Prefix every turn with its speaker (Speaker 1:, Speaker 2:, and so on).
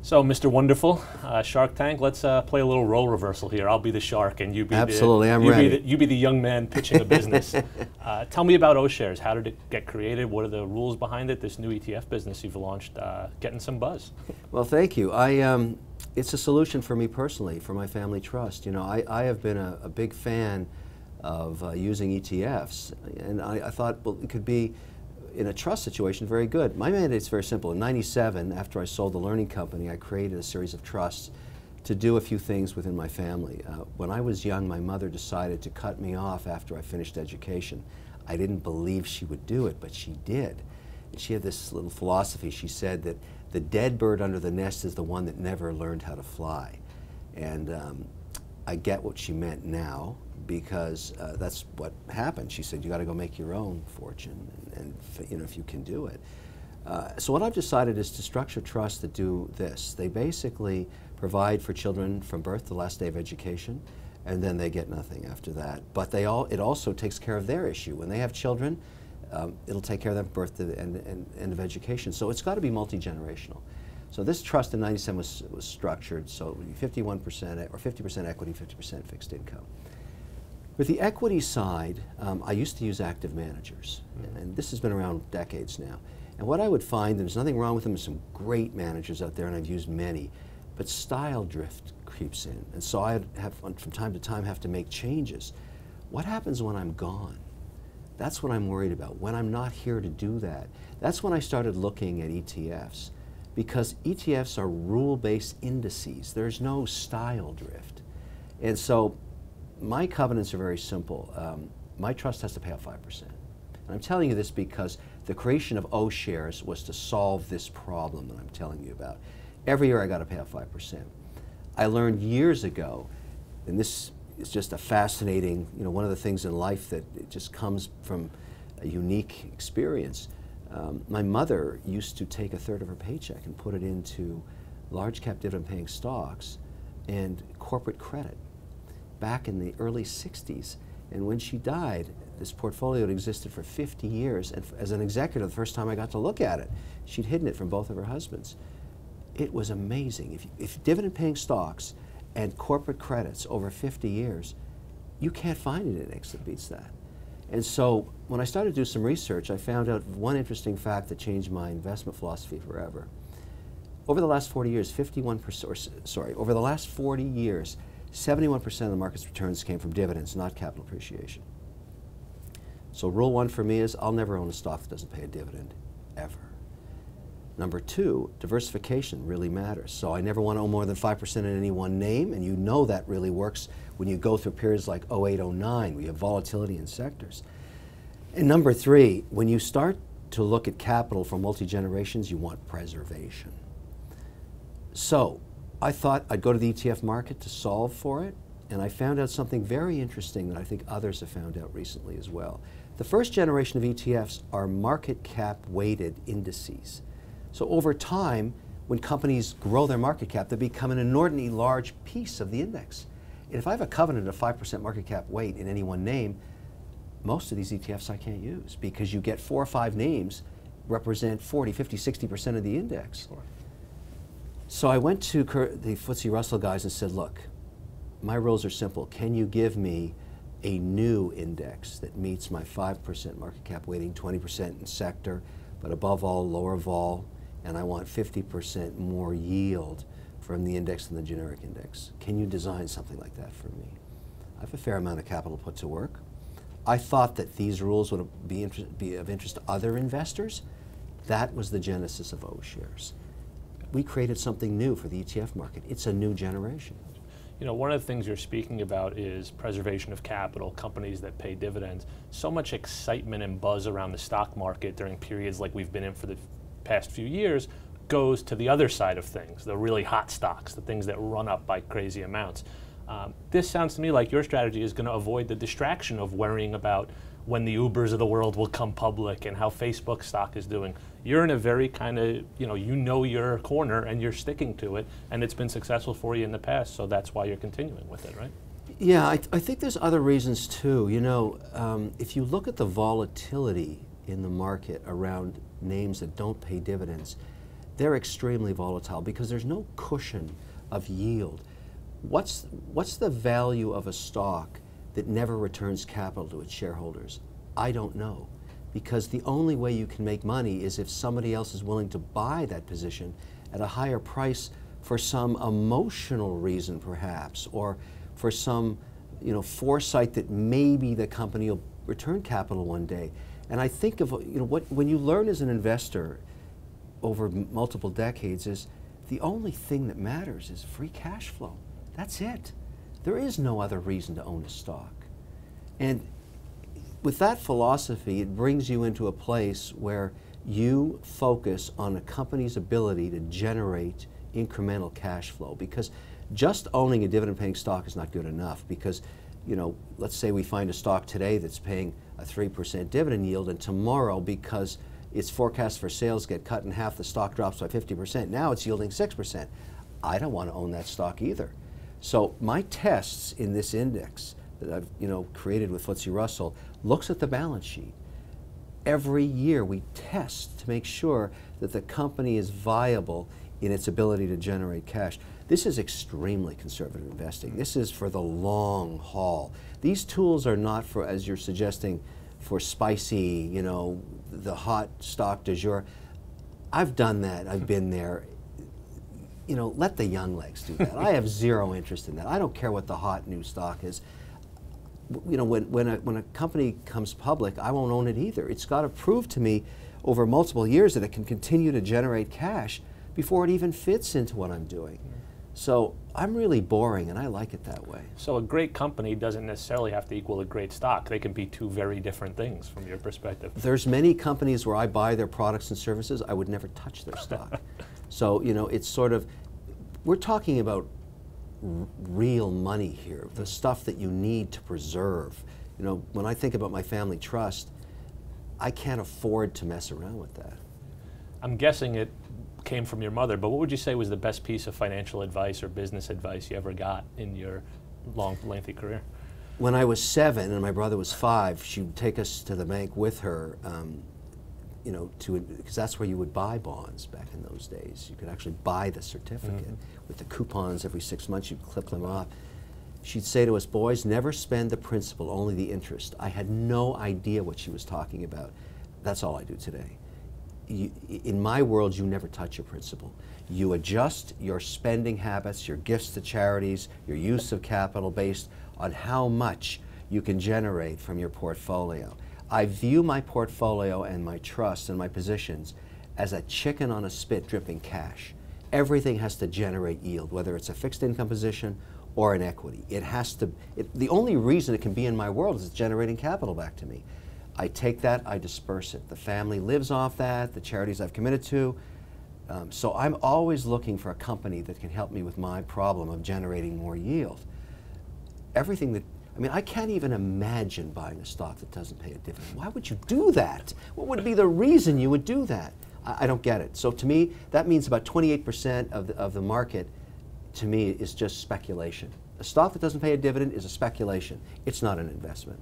Speaker 1: So, Mr. Wonderful, Shark Tank, let's play a little role reversal here. I'll be the shark and you be
Speaker 2: Absolutely, I'm ready.
Speaker 1: You be the young man pitching a business. Tell me about O'Shares. How did it get created? What are the rules behind it? This new ETF business you've launched, getting some buzz.
Speaker 2: Well, thank you. It's a solution for me personally, for my family trust. You know, I have been a big fan of using ETFs, and I thought, well, it could be, in a trust situation, very good. My mandate's very simple. In '97, after I sold the learning company, I created a series of trusts to do a few things within my family. When I was young, my mother decided to cut me off after I finished education. I didn't believe she would do it, but she did. And she had this little philosophy. She said that the dead bird under the nest is the one that never learned how to fly. And I get what she meant now, because that's what happened. She said, you got to go make your own fortune, and you know, if you can do it. So what I've decided is to structure trusts that do this. They basically provide for children from birth to the last day of education, and then they get nothing after that. But it also takes care of their issue. When they have children, it'll take care of them from birth to the end of education. So it's got to be multi-generational. So this trust in '97 was structured so 51% or 50% equity, 50% fixed income. With the equity side, I used to use active managers, and this has been around decades now. And what I would find, there's nothing wrong with them, there's some great managers out there, and I've used many, but style drift creeps in. And so I have, from time to time, have to make changes. What happens when I'm gone? That's what I'm worried about. When I'm not here to do that, that's when I started looking at ETFs, because ETFs are rule-based indices. There's no style drift. And so my covenants are very simple. My trust has to pay out 5%. And I'm telling you this because the creation of O'Shares was to solve this problem that I'm telling you about. Every year I got to pay out 5%. I learned years ago, and this is just a fascinating, you know, one of the things in life that it just comes from a unique experience. My mother used to take a third of her paycheck and put it into large cap dividend paying stocks and corporate credit back in the early '60s. And when she died, this portfolio had existed for 50 years. And as an executive, the first time I got to look at it, she'd hidden it from both of her husbands. It was amazing. If dividend paying stocks and corporate credits over 50 years, you can't find an index that beats that. And so when I started to do some research, I found out one interesting fact that changed my investment philosophy forever. Over the last 40 years, 71% of the market's returns came from dividends, not capital appreciation. So rule one for me is I'll never own a stock that doesn't pay a dividend, ever. Number two, diversification really matters. So I never want to own more than 5% in any one name, and you know that really works when you go through periods like '08, '09, where you have volatility in sectors. And number three, when you start to look at capital for multi-generations, you want preservation. So I thought I'd go to the ETF market to solve for it, and I found out something very interesting that I think others have found out recently as well. The first generation of ETFs are market cap weighted indices. So over time, when companies grow their market cap, they become an inordinately large piece of the index. And if I have a covenant of 5% market cap weight in any one name, most of these ETFs I can't use, because you get 4 or 5 names represent 40, 50, 60% of the index. Sure. So I went to the FTSE Russell guys and said, look, my rules are simple. Can you give me a new index that meets my 5% market cap weighting, 20% in sector, but above all, lower vol, and I want 50% more yield from the index than the generic index? Can you design something like that for me? I have a fair amount of capital put to work. I thought that these rules would be of interest to other investors. That was the genesis of O'Shares. We created something new for the ETF market. It's a new generation.
Speaker 1: You know, one of the things you're speaking about is preservation of capital, companies that pay dividends. So much excitement and buzz around the stock market during periods like we've been in for the past few years goes to the other side of things, the really hot stocks, the things that run up by crazy amounts. This sounds to me like your strategy is going to avoid the distraction of worrying about when the Ubers of the world will come public and how Facebook stock is doing. You're in a very kind of, you know your corner and you're sticking to it, and it's been successful for you in the past, so that's why you're continuing with it, right?
Speaker 2: Yeah, I think there's other reasons too. You know, if you look at the volatility in the market around names that don't pay dividends, they're extremely volatile because there's no cushion of yield. What's the value of a stock that never returns capital to its shareholders? I don't know, because the only way you can make money is if somebody else is willing to buy that position at a higher price for some emotional reason, perhaps, or for some, foresight that maybe the company will return capital one day. And I think of, when you learn as an investor over multiple decades is the only thing that matters is free cash flow. That's it. There is no other reason to own a stock. And with that philosophy, it brings you into a place where you focus on a company's ability to generate incremental cash flow, because just owning a dividend-paying stock is not good enough, because let's say we find a stock today that's paying a 3% dividend yield, and tomorrow, because its forecast for sales get cut in half, the stock drops by 50%. Now it's yielding 6%. I don't want to own that stock either. So my tests in this index that I've created with FTSE Russell looks at the balance sheet. Every year we test to make sure that the company is viable in its ability to generate cash. This is extremely conservative investing. This is for the long haul. These tools are not for, as you're suggesting, for spicy, the hot stock du jour. I've done that. I've been there. Let the young legs do that. I have zero interest in that. I don't care what the hot new stock is. When a company comes public, I won't own it either. It's got to prove to me over multiple years that it can continue to generate cash before it even fits into what I'm doing. So I'm really boring, and I like it that way.
Speaker 1: So a great company doesn't necessarily have to equal a great stock. They can be two very different things from your perspective.
Speaker 2: There's many companies where I buy their products and services, I would never touch their stock. So, it's sort of, we're talking about real money here, the stuff that you need to preserve. When I think about my family trust, I can't afford to mess around with that.
Speaker 1: I'm guessing it came from your mother, but what would you say was the best piece of financial advice or business advice you ever got in your long, lengthy career?
Speaker 2: When I was 7 and my brother was 5, she would take us to the bank with her, because that's where you would buy bonds back in those days. You could actually buy the certificate with the coupons every 6 months. You'd clip them off. She'd say to us, boys, never spend the principal, only the interest. I had no idea what she was talking about. That's all I do today. In my world, you never touch your principal. You adjust your spending habits, your gifts to charities, your use of capital based on how much you can generate from your portfolio. I view my portfolio and my trust and my positions as a chicken on a spit dripping cash. Everything has to generate yield, whether it's a fixed income position or an equity. It has to, the only reason it can be in my world is it's generating capital back to me. I take that, I disperse it. The family lives off that, the charities I've committed to. So I'm always looking for a company that can help me with my problem of generating more yield. Everything that, I can't even imagine buying a stock that doesn't pay a dividend. Why would you do that? What would be the reason you would do that? I don't get it. So to me, that means about 28% of the market, to me, is just speculation. A stock that doesn't pay a dividend is a speculation. It's not an investment.